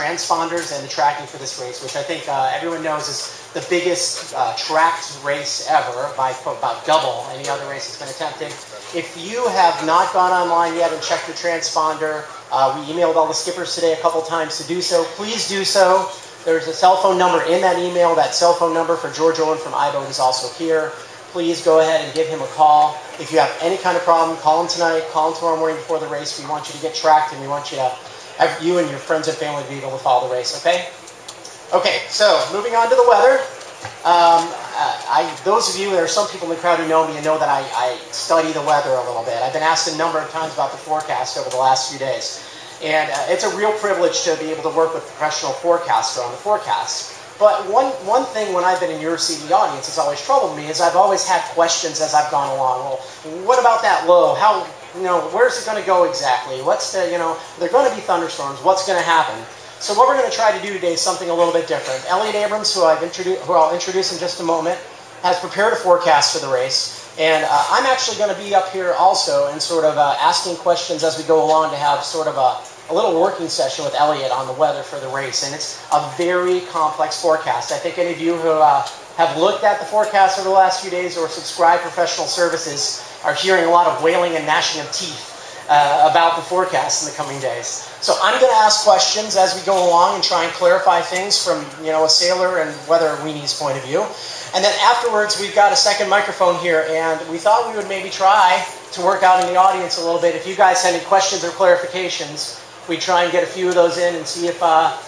transponders and the tracking for this race, which I think everyone knows is the biggest tracked race ever by about double any other race that's been attempted. If you have not gone online yet and checked your transponder, we emailed all the skippers today a couple times to do so. Please do so. There's a cell phone number in that email. That cell phone number for George Owen from iBoat is also here. Please go ahead and give him a call. If you have any kind of problem, call him tonight, call him tomorrow morning before the race. We want you to get tracked, and we want you to have you and your friends and family to be able to follow the race, okay? Okay, so moving on to the weather. Those of you, there are some people in the crowd who know me and know that I study the weather a little bit. I've been asked a number of times about the forecast over the last few days. And it's a real privilege to be able to work with a professional forecaster on the forecast. But one thing when I've been in your seat in the audience that's always troubled me is I've always had questions as I've gone along. Well, what about that low? How, where's it going to go exactly? What's the, there are going to be thunderstorms. What's going to happen? So what we're going to try to do today is something a little bit different. Elliot Abrams, who I'll introduce in just a moment, has prepared a forecast for the race. And I'm actually going to be up here also and sort of asking questions as we go along to have sort of a little working session with Elliot on the weather for the race. And it's a very complex forecast. I think any of you who have looked at the forecast over the last few days or subscribed professional services are hearing a lot of wailing and gnashing of teeth about the forecast in the coming days. So I'm going to ask questions as we go along and try and clarify things from a sailor and weather weenie's point of view. And then afterwards, we've got a second microphone here, and we thought we would maybe try to work out in the audience a little bit. If you guys had any questions or clarifications, we'd try and get a few of those in and see if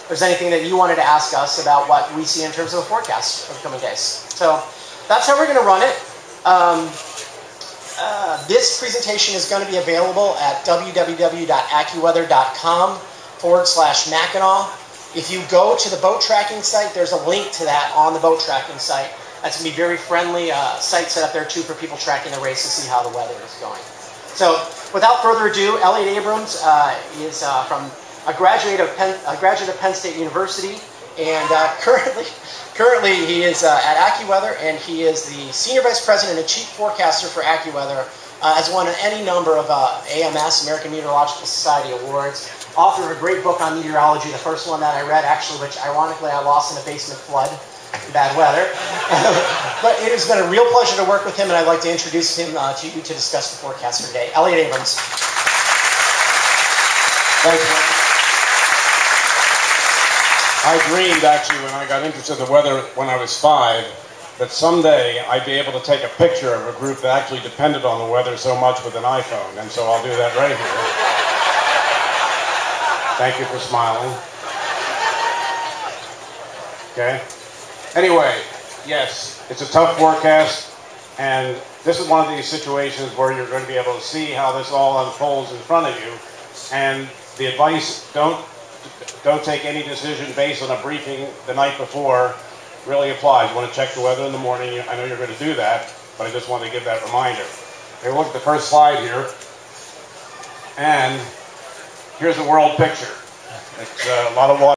there's anything that you wanted to ask us about what we see in terms of a forecast for the coming days. So that's how we're going to run it. This presentation is going to be available at www.accuweather.com/Mackinac. If you go to the boat tracking site, there's a link to that on the boat tracking site. That's going to be very friendly site set up there too for people tracking the race to see how the weather is going. So without further ado, Elliot Abrams is from a graduate of Penn State University, and currently he is at AccuWeather, and he is the Senior Vice President and Chief Forecaster for AccuWeather, has won any number of AMS, American Meteorological Society awards, author of a great book on meteorology, the first one that I read actually, which ironically I lost in a basement flood. Bad weather. But it has been a real pleasure to work with him, and I'd like to introduce him to you to discuss the forecast for today. Elliot Abrams. Thanks, man. I dreamed, actually, when I got interested in the weather when I was 5, that someday I'd be able to take a picture of a group that actually depended on the weather so much with an iPhone, and so I'll do that right here. Thank you for smiling. Okay. Anyway, yes, it's a tough forecast, and this is one of these situations where you're going to be able to see how this all unfolds in front of you, and the advice, don't take any decision based on a briefing the night before really applies. You want to check the weather in the morning. I know you're going to do that, but I just want to give that reminder. Okay, look at the first slide here, and here's a world picture. It's a lot of water.